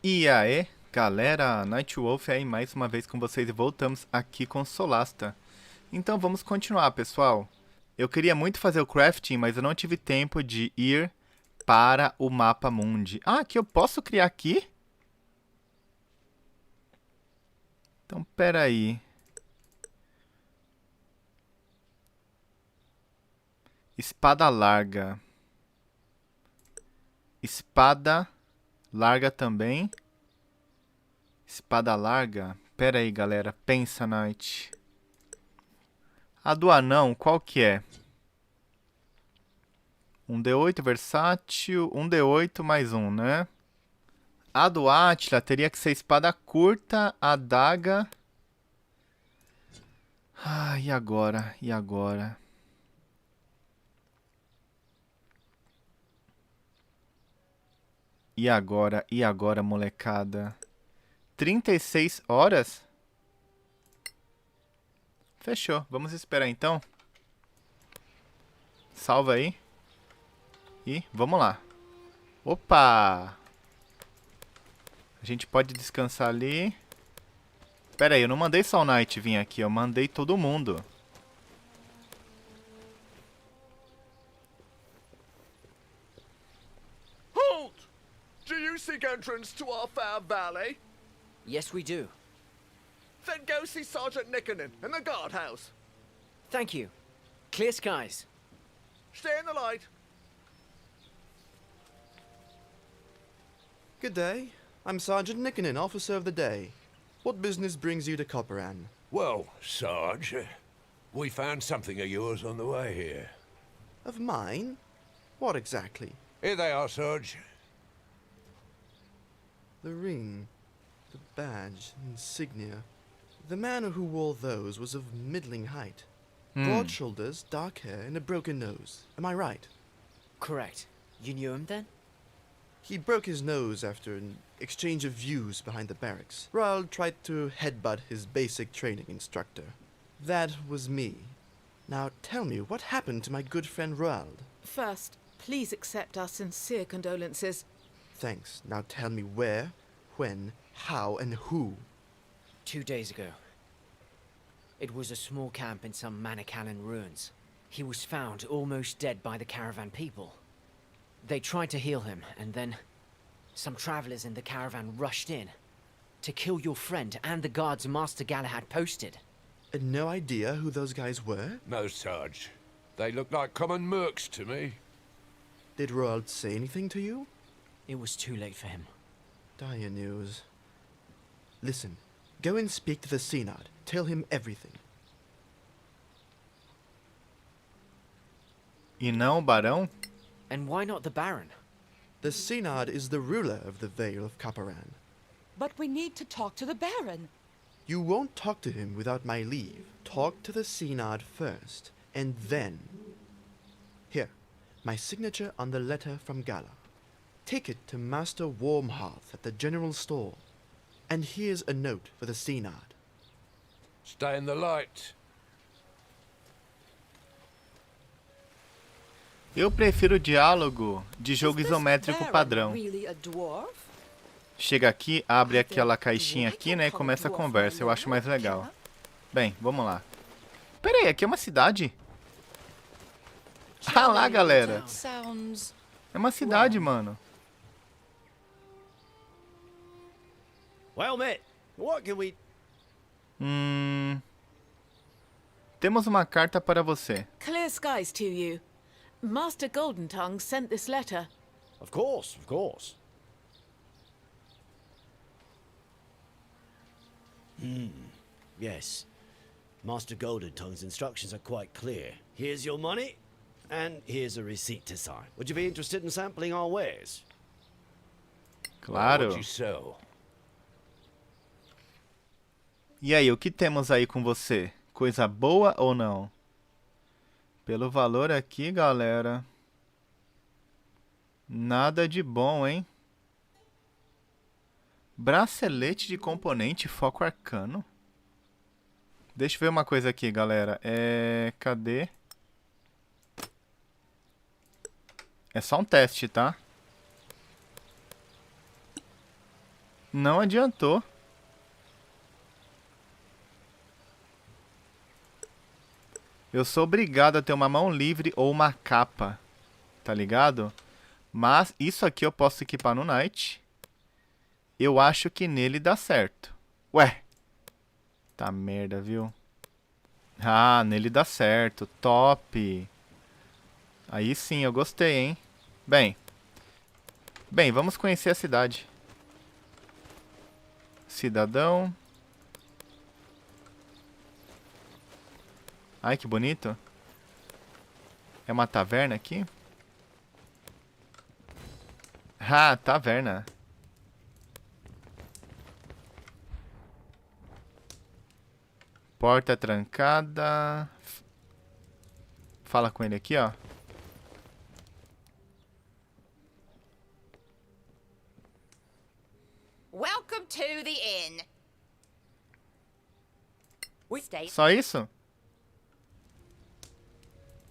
E aí, galera, Nightwolf aí mais uma vez com vocês e voltamos aqui com Solasta. Então vamos continuar, pessoal. Eu queria muito fazer o crafting, mas eu não tive tempo de ir para o mapa mundi. Ah, que eu posso criar aqui? Então, pera aí. Espada larga. Espada larga também. Espada larga. Pera aí, galera. Pensa, Night. A do anão, qual que é? 1d8 versátil, 1d8 mais 1, né? A do Atilla teria que ser espada curta, adaga. Ah, e agora? E agora? E agora? E agora, molecada? 36 horas? Fechou. Vamos esperar então. Salva aí. E vamos lá. Opa! A gente pode descansar ali. Pera aí, eu não mandei só o Knight vir aqui. Eu mandei todo mundo. Halt! Do you seek entrance to our fair valley? Yes, we do. Then go see Sergeant Nickernin in the guardhouse. Thank you. Clear skies. Stay in the light. Good day. I'm Sergeant Nickernin, Officer of the Day. What business brings you to Copperan? Well, Sarge, we found something of yours on the way here. Of mine? What exactly? Here they are, Sarge. The ring, the badge, insignia. The man who wore those was of middling height. Broad shoulders, dark hair, and a broken nose. Am I right? Correct. You knew him then? He broke his nose after an exchange of views behind the barracks. Roald tried to headbutt his basic training instructor. That was me. Now tell me, what happened to my good friend Roald? First, please accept our sincere condolences. Thanks. Now tell me where, when, how, and who. 2 days ago. It was a small camp in some Manicalan ruins. He was found almost dead by the caravan people. They tried to heal him, and then some travelers in the caravan rushed in to kill your friend and the guards Master Galahad posted. And no idea who those guys were? No, Sarge. They look like common mercs to me. Did Roald say anything to you? It was too late for him. Dire news. Listen, go and speak to the Synod. Tell him everything. E não o Barão? And why not the Baron? The Synod is the ruler of the Vale of Copperan. But we need to talk to the Baron. You won't talk to him without my leave. Talk to the Synod first, and then... Here, my signature on the letter from Gala. Take it to Master Warmhearth at the general store. And here's a note for the Synod. Stay in the light. Eu prefiro o diálogo de jogo Is this isométrico Baron padrão. really a dwarf? Chega aqui, abre aquela caixinha aqui, né, e começa a conversa. Eu acho mais legal. Bem, vamos lá. Pera aí, aqui é uma cidade? Ah lá, galera. Sounds... É uma cidade, mano. Well met. What can we... Temos uma carta para você. Clear skies to you. Master Golden Tongue sent this letter. Of course, of course. Yes. Master Golden Tongue's instructions are quite clear. Here's your money, and here's a receipt to sign. Would you be interested in sampling our wares? Claro. What you sell? E aí, o que temos aí com você? Coisa boa ou não? Pelo valor aqui, galera. Nada de bom, hein? Bracelete de componente foco arcano. Deixa eu ver uma coisa aqui, galera. Cadê? É só um teste, tá? Não adiantou. Eu sou obrigado a ter uma mão livre ou uma capa. Tá ligado? Mas isso aqui eu posso equipar no Knight. Eu acho que nele dá certo. Ué. Tá merda, viu? Ah, nele dá certo. Top. Aí sim, eu gostei, hein? Bem, vamos conhecer a cidade. Cidadão. Ai, que bonito. É uma taverna aqui? Ah, taverna. Porta trancada. Fala com ele aqui, ó. Welcome to the inn. We stay. Só isso?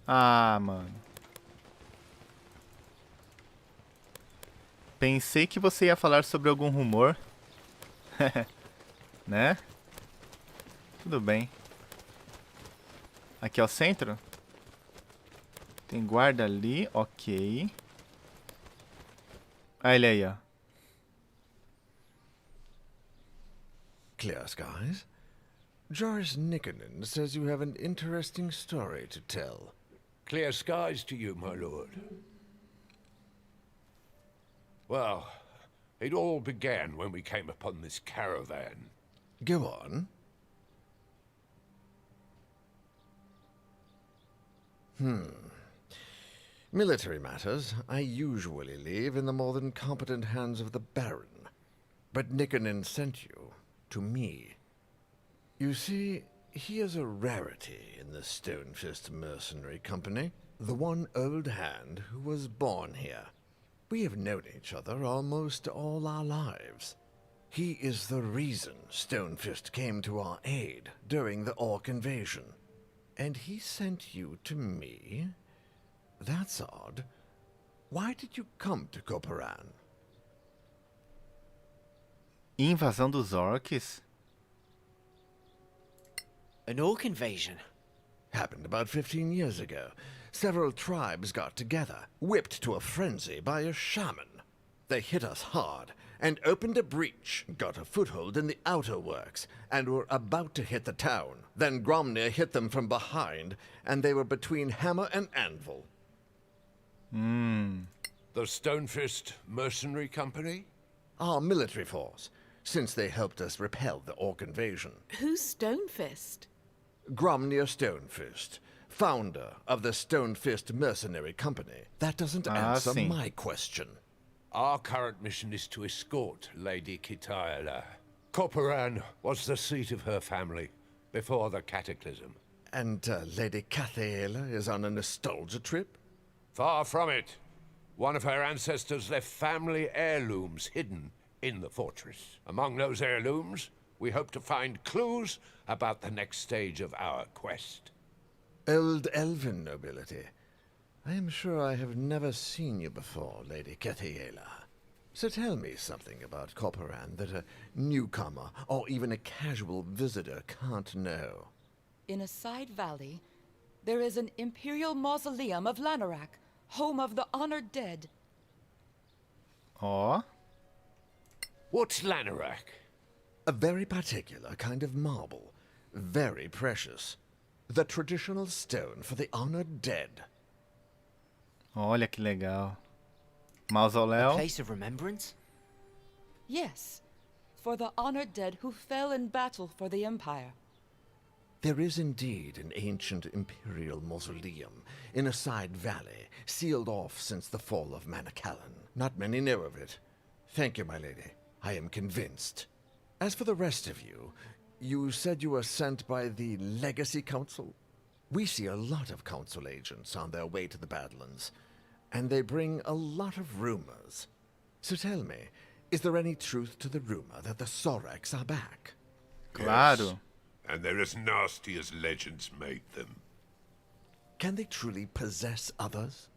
Ah, mano. Pensei que você ia falar sobre algum rumor. Né? Tudo bem. Aqui é o centro? Tem guarda ali, ok. Ah, ele aí, ó. Clear skies? Joris Nikonin says you have an interesting story to tell. Clear skies to you, my lord. Well, it all began when we came upon this caravan. Go on. Military matters I usually leave in the more than competent hands of the Baron. But Nikonin sent you to me. You see, he is a rarity in the Stonefist Mercenary Company, the one old hand who was born here. We have known each other almost all our lives. He is the reason Stonefist came to our aid during the Orc invasion. And he sent you to me? That's odd. Why did you come to Koparan? Invasão dos orcs? An orc invasion? Happened about 15 years ago. Several tribes got together, whipped to a frenzy by a shaman. They hit us hard and opened a breach, got a foothold in the outer works, and were about to hit the town. Then Gromnir hit them from behind, and they were between hammer and anvil. The Stonefist Mercenary Company? Our military force, since they helped us repel the Orc invasion. Who's Stonefist? Gromnir Stonefist, founder of the Stonefist Mercenary Company. That doesn't answer sim. my question. Our current mission is to escort Lady Kitaela. Koparan was the seat of her family before the cataclysm. And Lady Cathaela is on a nostalgia trip? Far from it. One of her ancestors left family heirlooms hidden in the fortress. Among those heirlooms, we hope to find clues about the next stage of our quest. Old elven nobility. I am sure I have never seen you before, Lady Cathaela. So tell me something about Koparan that a newcomer or even a casual visitor can't know. In a side valley, there is an imperial mausoleum of Lanarak, home of the honored dead. Ó. What's Lanarak? A very particular kind of marble, very precious. The traditional stone for the honored dead. Olha que legal. A Mausoléu. place of remembrance? Yes, for the honored dead who fell in battle for the Empire. There is indeed an ancient imperial mausoleum in a side valley, sealed off since the fall of Manacalon. Not many know of it. Thank you, my lady. I am convinced. As for the rest of you, you said you were sent by the Legacy Council? We see a lot of Council agents on their way to the Badlands, and they bring a lot of rumors. So tell me, is there any truth to the rumor that the Sorax are back? Claro. Yes. And they're as nasty as legends made them. Can they truly possess others?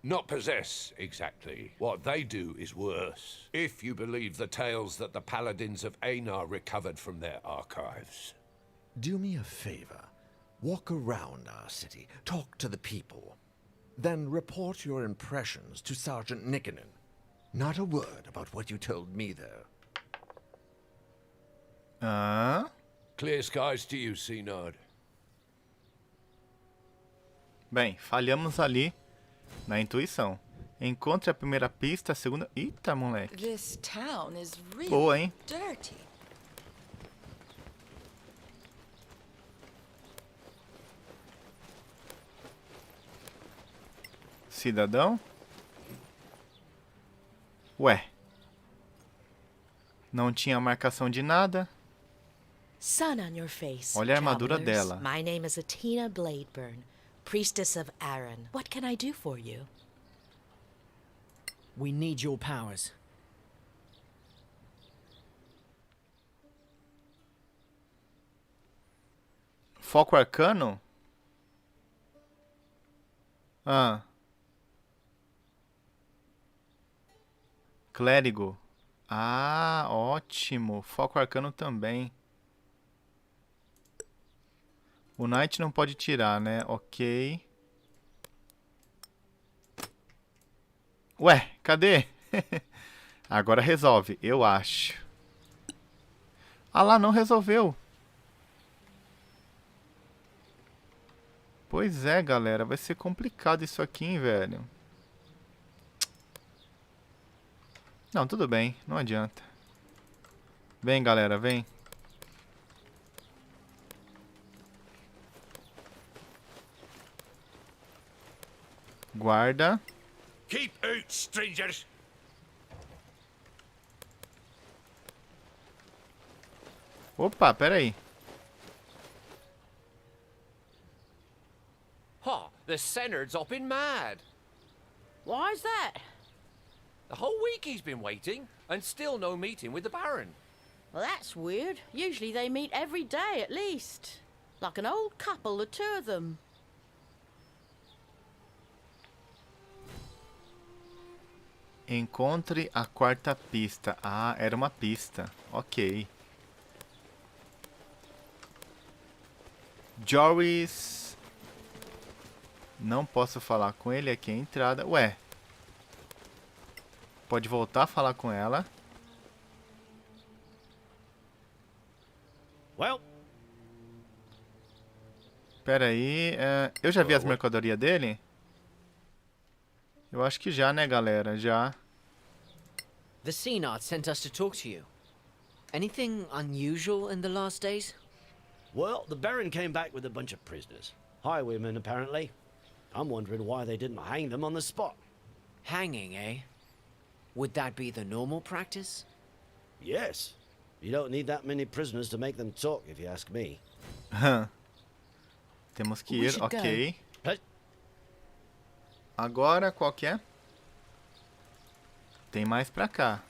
Not possess, exactly. What they do is worse, if you believe the tales that the paladins of Einar recovered from their archives. Do me a favor. Walk around our city, talk to the people. Then report your impressions to Sergeant Nikkonen. Not a word about what you told me, though. Clear skies to you, Synod. Bem, falhamos ali na intuição. Encontre a primeira pista, a segunda... Eita, moleque. This town is really Boa, hein? dirty. Cidadão? Ué. Não tinha marcação de nada. Sun on your face. Olha a armadura travelers. dela. My name is Atilla Bladeburn, priestess of Aaron. What can I do for you? We need your powers. Foco arcano? Clérigo. Ah, ótimo. Foco arcano também. O Knight não pode tirar, né? Ok. Ué, cadê? Agora resolve, eu acho. Ah lá, não resolveu. Pois é, galera. Vai ser complicado isso aqui, hein, velho. Não, tudo bem. Não adianta. Vem, galera, vem. Guarda. Keep out, strangers! Opa, peraí. Ha! The Senard's hopping mad. Why's that? The whole week he's been waiting, and still no meeting with the Baron. Well, that's weird. Usually they meet every day at least. Like an old couple, the two of them. Encontre a quarta pista. Ah, era uma pista. Ok. Joris. Não posso falar com ele. Aqui é a entrada. Ué. Pode voltar a falar com ela. Well, Pera aí. Eu já vi as mercadorias dele? Eu acho que já, né, galera? Já. The Synod sent us to talk to you. Anything unusual in the last days? well, the Baron came back with a bunch of prisoners. Highwaymen, apparently. I'm wondering why they didn't hang them on the spot. Hanging, eh? Would that be the normal practice? Yes. You don't need that many prisoners to make them talk, if you ask me. Temos que We ir, should ok. Hey, Agora, qual que é? Tem mais pra cá.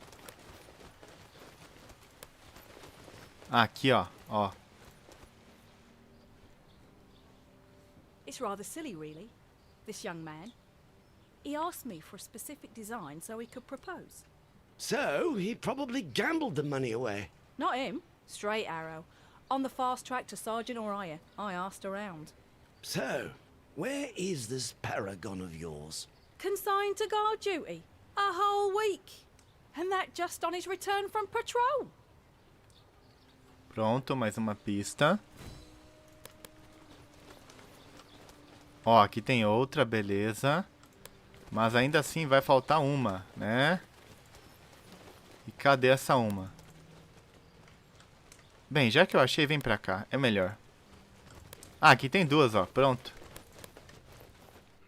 Aqui, ó. Ó. It's rather silly, really, this young man. He asked me for a specific design so he could propose. so, he probably gambled the money away. Not him. Straight arrow. On the fast track to Sergeant or higher. I asked around. So, where is this paragon of yours? Consigned to guard duty. A whole week. And that just on his return from patrol. Pronto, mais uma pista. Ó, aqui tem outra, beleza. Mas ainda assim vai faltar uma, né? E cadê essa uma? Bem, já que eu achei, vem pra cá. É melhor. Ah, aqui tem duas, ó. Pronto.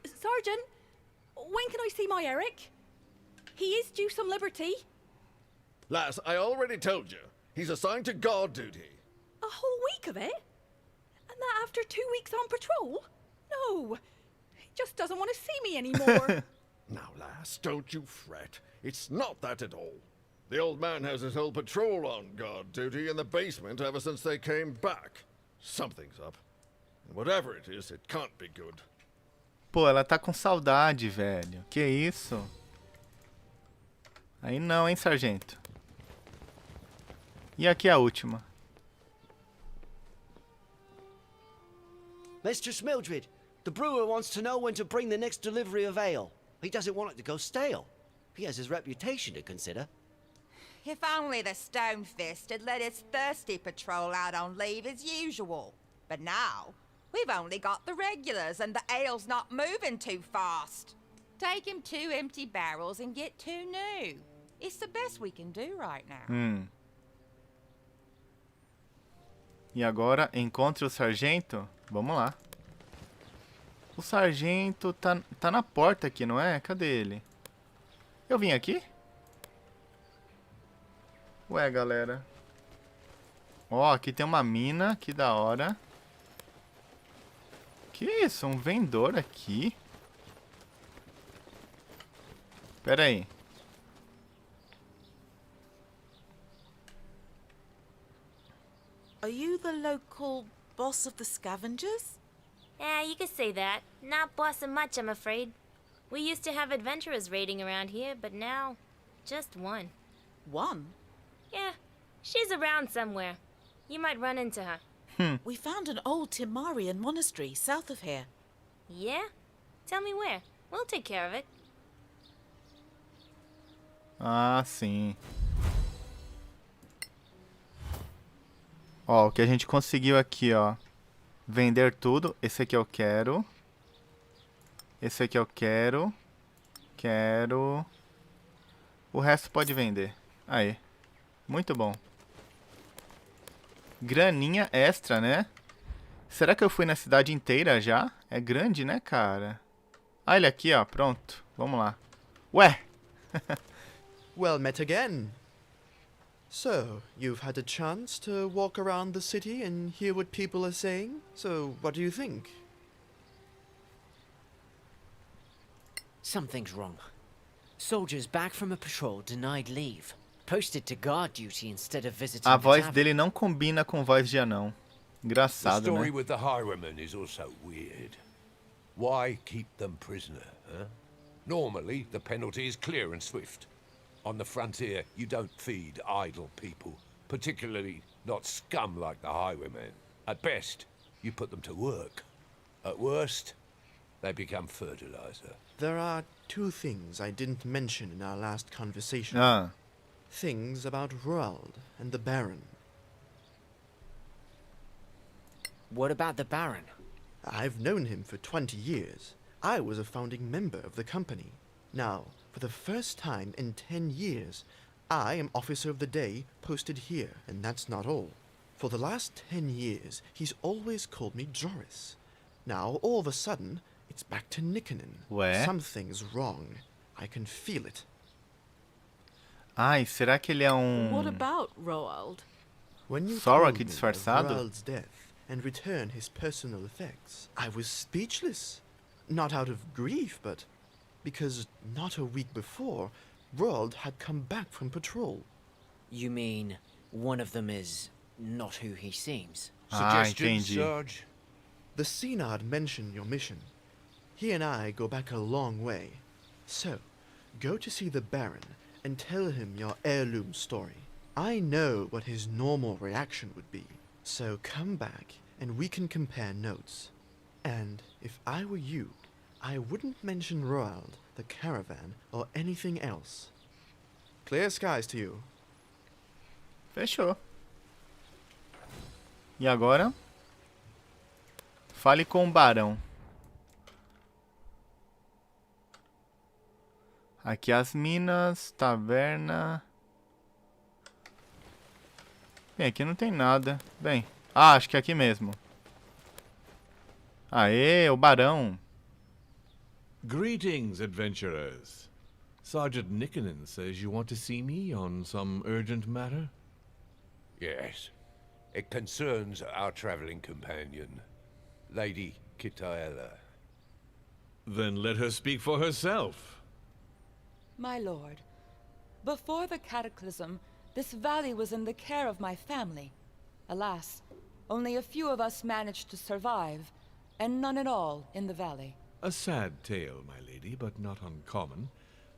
Sergeant, when can I see my Eric? He is due some liberty. Lass, I already told you. He's assigned to guard duty. A whole week of it? And that after 2 weeks on patrol? No. He just doesn't want to see me anymore. Now, lass, don't you fret. It's not that at all. The old man has his whole patrol on guard duty in the basement ever since they came back. Something's up. And whatever it is, it can't be good. Pô, ela tá com saudade, velho. Que isso? Aí não, hein, sargento? E aqui a última. Mistress Mildred, the brewer wants to know when to bring the next delivery of ale. He doesn't want it to go stale. He has his reputation to consider. If only the Stonefist had let his thirsty patrol out on leave as usual. But now, we've only got the regulars and the ale's not moving too fast. Take him 2 empty barrels and get 2 new. It's the best we can do right now. E agora, encontre o sargento. Vamos lá. O sargento tá na porta aqui, não é? Cadê ele? Eu vim aqui? Ué, galera. Ó, aqui tem uma mina. Que da hora. Que isso? Um vendedor aqui? Pera aí. Are you the local boss of the scavengers? Yeah, you could say that. Not bossing much, I'm afraid. We used to have adventurers raiding around here, but now, just one. One? Yeah, she's around somewhere. You might run into her. We found an old Timarian monastery south of here. Yeah? Tell me where. We'll take care of it. Ah, sim. Ó, o que a gente conseguiu aqui, ó. Vender tudo. Esse aqui eu quero. Esse aqui eu quero. Quero. O resto pode vender. Aí. Muito bom. Graninha extra, né? Será que eu fui na cidade inteira já? É grande, né, cara? Ah, ele aqui, ó. Pronto. Vamos lá. Ué! Well met again. So, you've had a chance to walk around the city and hear what people are saying? So, what do you think? Something's wrong. Soldiers back from a patrol denied leave. Posted to guard duty instead of visiting A the voz tavern. dele não combina com voz de anão. The Engraçado, story né? with the highwaymen is also weird. Why keep them prisoner, huh? Normally, the penalty is clear and swift. On the frontier, you don't feed idle people, particularly not scum like the highwaymen. At best, you put them to work. At worst, they become fertilizer. There are 2 things I didn't mention in our last conversation. Ah. Things about Roald and the Baron. What about the Baron? I've known him for 20 years. I was a founding member of the company. Now, for the first time in 10 years, I am Officer of the Day posted here, and that's not all. For the last 10 years, he's always called me Joris. Now, all of a sudden, it's back to Nikkonen. Ué? Something's wrong. I can feel it. Ai, será que ele é What about Roald? When you Sora told aqui me of disfarçado? Roald's death and return his personal effects, I was speechless. Not out of grief, but because not a week before, Roald had come back from patrol. You mean one of them is not who he seems? Suggestions, entendi. Sarge? The Synod mentioned your mission. He and I go back a long way. So, go to see the Baron and tell him your heirloom story. I know what his normal reaction would be. So come back and we can compare notes. And if I were you, I wouldn't mention Roald, the caravan, or anything else. Clear skies to you. Fechou. E agora? Fale com o Barão. Aqui as minas, taverna. Bem, aqui não tem nada. Bem, acho que é aqui mesmo. Aê, o Barão. Greetings, adventurers. Sergeant Nikkonen says you want to see me on some urgent matter? Yes. It concerns our traveling companion, Lady Kitaela. Then let her speak for herself. My lord, before the cataclysm, this valley was in the care of my family. Alas, only a few of us managed to survive, and none at all in the valley. A sad tale, my lady, but not uncommon.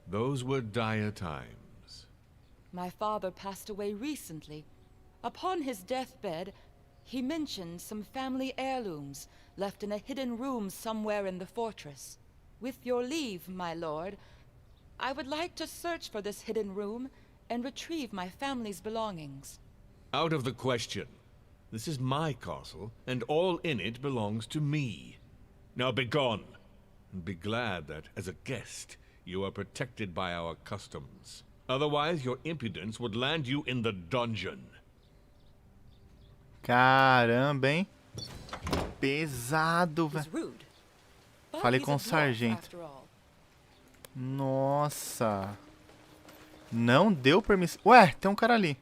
Those were dire times. My father passed away recently. Upon his deathbed, he mentioned some family heirlooms left in a hidden room somewhere in the fortress. With your leave, my lord, I would like to search for this hidden room and retrieve my family's belongings. Out of the question. This is my castle, and all in it belongs to me. Now begone, and be glad that, as a guest, you are protected by our customs. Otherwise, your impudence would land you in the dungeon. Caramba, hein? Pesado, velho. Falei com o sargento. Nossa. Não deu permissão. Ué, tem um cara ali.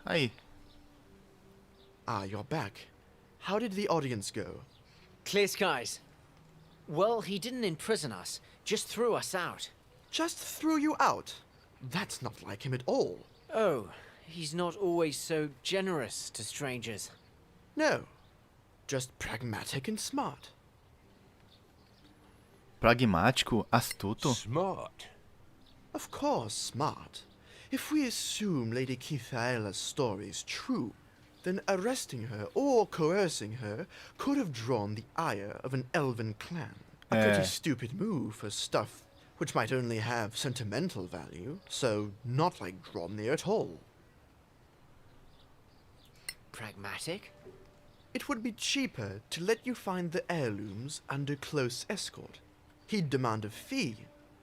Aí. Ah, you're back. How did the audience go? Clear skies. Well, he didn't imprison us, just threw us out. Just threw you out? That's not like him at all. Oh, he's not always so generous to strangers. No, just pragmatic and smart. Pragmático, astuto. Smart. Of course, smart. If we assume Lady Kithaela's story is true, then arresting her or coercing her could have drawn the ire of an elven clan. A pretty stupid move for stuff which might only have sentimental value, so not like Dromnir at all. Pragmatic? It would be cheaper to let you find the heirlooms under close escort. He'd demand a fee,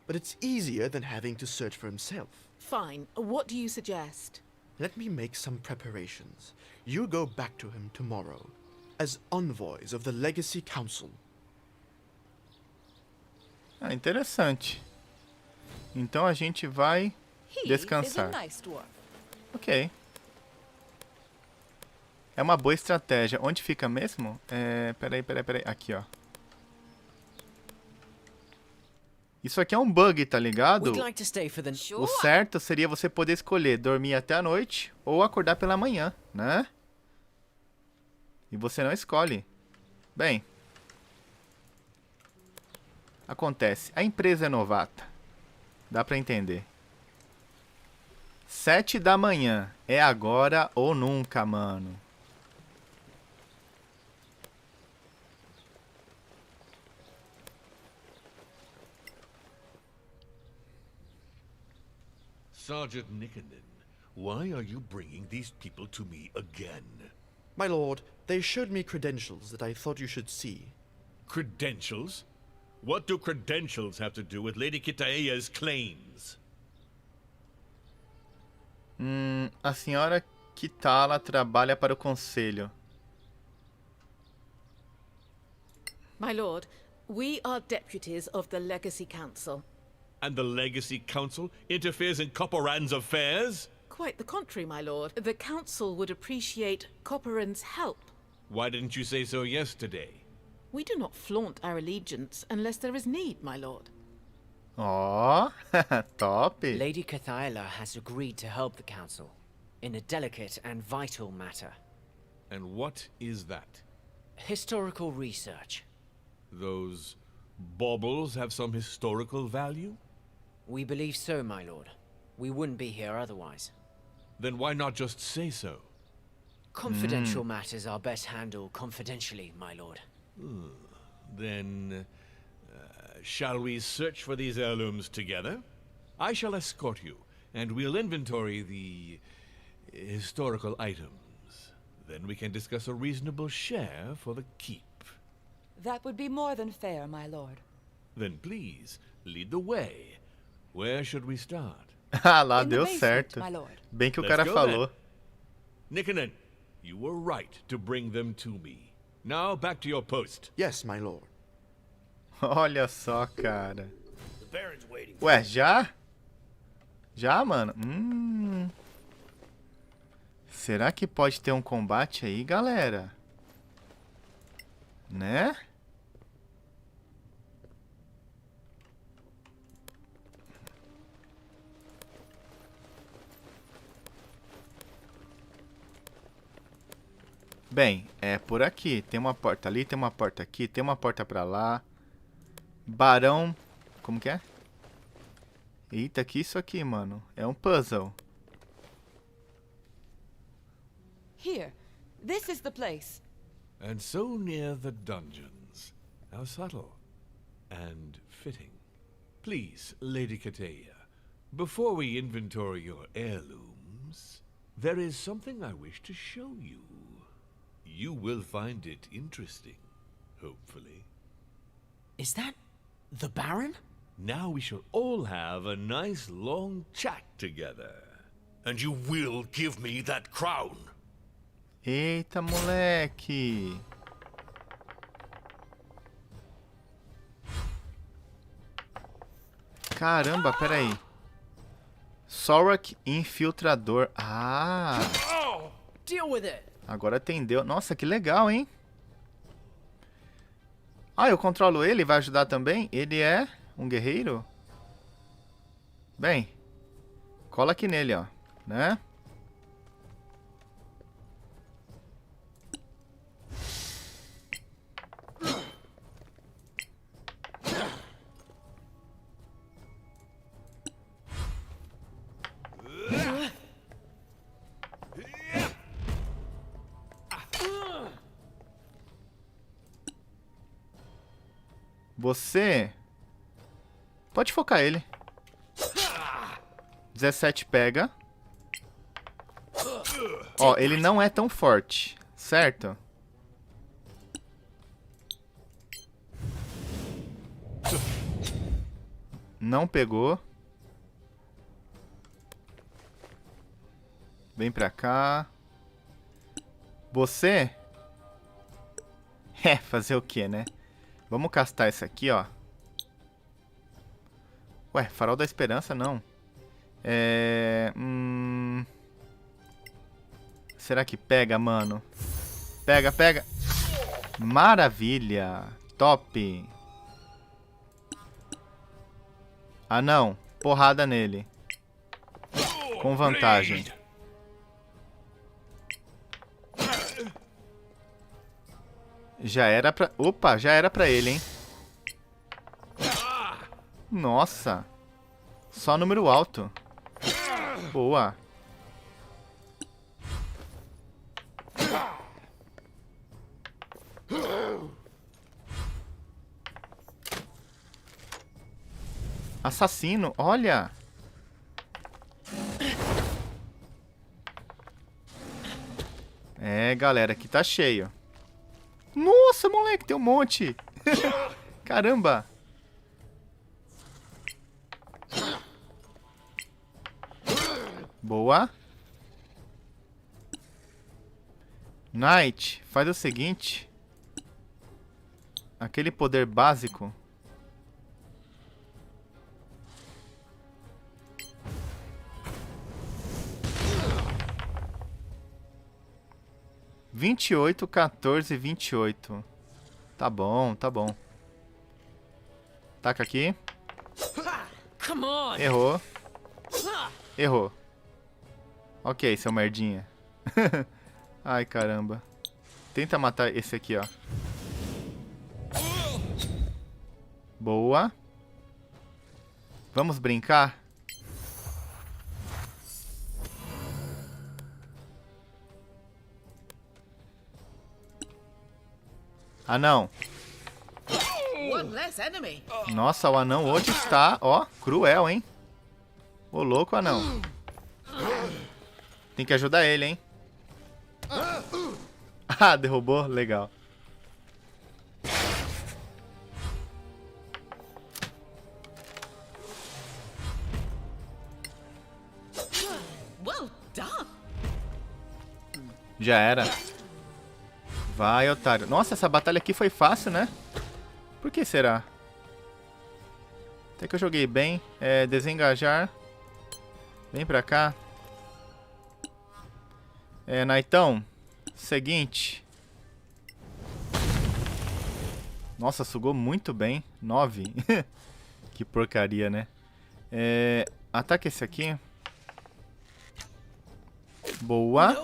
but it's easier than having to search for himself. Fine. What do you suggest? Let me make some preparations. You go back to him tomorrow, as envoys of the Legacy Council. Ah, interessante. Então a gente vai descansar. Ok. É uma boa estratégia. Onde fica mesmo? Peraí. Aqui, ó. Isso aqui é um bug, tá ligado? O certo seria você poder escolher dormir até a noite ou acordar pela manhã, né? E você não escolhe. Bem. Acontece. A empresa é novata. Dá pra entender. 7 da manhã. É agora ou nunca, mano. Sergeant Nicanen, why are you bringing these people to me again? My lord, they showed me credentials that I thought you should see. Credentials? What do credentials have to do with Lady Kithaela's claims? A senhora Kitala trabalha para o conselho. My lord, we are deputies of the Legacy Council. And the Legacy Council interferes in Copperan's affairs? Quite the contrary, my lord. The Council would appreciate Copperan's help. Why didn't you say so yesterday? We do not flaunt our allegiance unless there is need, my lord. Oh, top. Lady Kithaela has agreed to help the Council in a delicate and vital matter. And what is that? Historical research. Those baubles have some historical value? We believe so, my lord. We wouldn't be here otherwise. Then why not just say so? Confidential matters are best handled confidentially, my lord. Then, shall we search for these heirlooms together? I shall escort you, and we'll inventory the historical items. Then we can discuss a reasonable share for the keep. That would be more than fair, my lord. Then please, lead the way. Where should we start? Ah, lá deu certo. Bem que o cara falou. Nicanen, you were right to bring them to me. Now back to your post. Yes, my lord. Olha só, cara. Ué, já? Já, mano? Será que pode ter um combate aí, galera? Né? Bem, é por aqui. Tem uma porta ali, tem uma porta aqui, tem uma porta pra lá. Barão... Como que é? Eita, que isso aqui, mano? É um puzzle. Here, this is the place. And so near the dungeons. How subtle. And fitting. Please, Lady Kateya, before we inventory your heirlooms, there is something I wish to show you. You will find it interesting, hopefully. Is that the Baron? Now we shall all have a nice long chat together. And you will give me that crown. Eita, moleque. Caramba, peraí. Sorak Infiltrador. Ah. Deal with it. Agora atendeu. Nossa, que legal, hein? Ah, eu controlo ele, vai ajudar também? Ele é um guerreiro? Bem, cola aqui nele, ó, né? Você pode focar ele. 17 pega. Ó, ele não é tão forte, certo? Não pegou. Vem pra cá. Você? É, fazer o que, né? Vamos castar esse aqui, ó. Ué, farol da esperança, não. Será que pega, mano? Pega, pega. Maravilha. Top. Ah, não. Porrada nele. Com vantagem. Já era pra... Opa, já era pra ele, hein? Nossa. Só número alto. Boa. Assassino, olha. É, galera, aqui tá cheio. Nossa, moleque, tem um monte. Caramba. Boa. Knight, faz o seguinte. Aquele poder básico. Vinte e oito, 14, 28. Tá bom, tá bom. Taca aqui. Errou. Errou. Ok, seu merdinha. Ai, caramba. Tenta matar esse aqui, ó. Boa. Vamos brincar? Anão. Nossa, o anão hoje está, ó, cruel, hein? Ô, louco, anão. Tem que ajudar ele, hein? Ah, derrubou? Legal. Já era. Vai, otário. Nossa, essa batalha aqui foi fácil, né? Por que será? Até que eu joguei bem. É, desengajar. Vem pra cá. É, Naitão. Seguinte. Nossa, sugou muito bem. 9. Que porcaria, né? É, ataque esse aqui. Boa.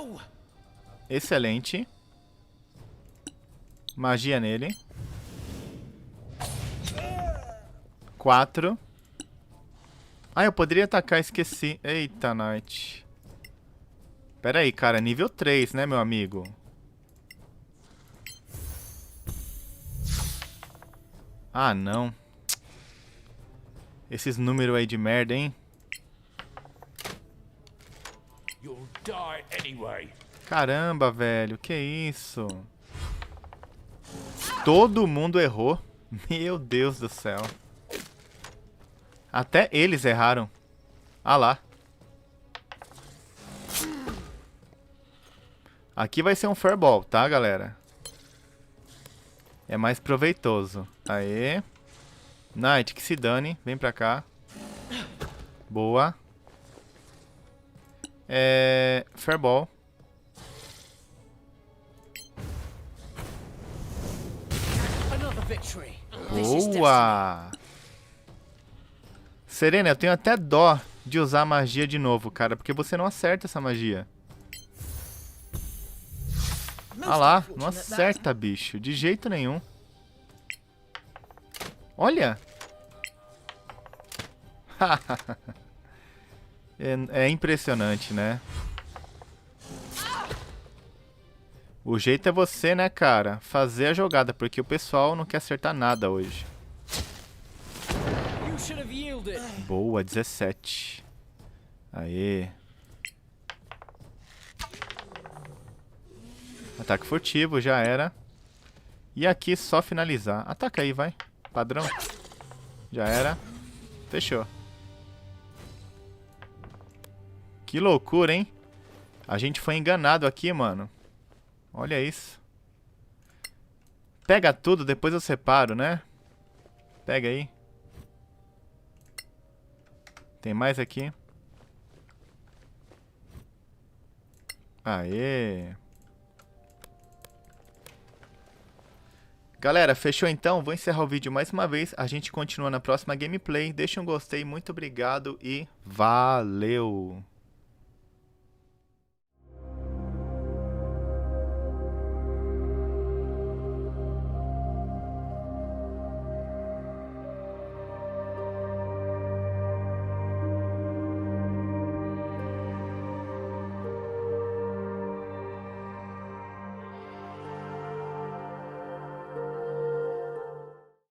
Excelente. Magia nele. 4. Ah, eu poderia atacar, esqueci. Eita, Night. Pera aí, cara. Nível 3, né, meu amigo? Ah, não. Esses números aí de merda, hein? You'll die anyway. Caramba, velho. Que isso? Todo mundo errou. Meu Deus do céu. Até eles erraram. Ah lá. Aqui vai ser um Fireball, tá, galera? É mais proveitoso. Aê. Knight, que se dane. Vem pra cá. Boa. Fireball. Boa. Serena, eu tenho até dó de usar magia de novo, cara. Porque você não acerta essa magia. Ah lá, não acerta, bicho. De jeito nenhum. Olha. É impressionante, né? O jeito é você, né, cara? Fazer a jogada, porque o pessoal não quer acertar nada hoje. Boa, 17. Aê. Ataque furtivo, já era. E aqui só finalizar. Ataca aí, vai. Padrão. Já era. Fechou. Que loucura, hein? A gente foi enganado aqui, mano. Olha isso. Pega tudo, depois eu separo, né? Pega aí. Tem mais aqui. Aê. Galera, fechou então? Vou encerrar o vídeo mais uma vez. A gente continua na próxima gameplay. Deixa um gostei, muito obrigado e valeu!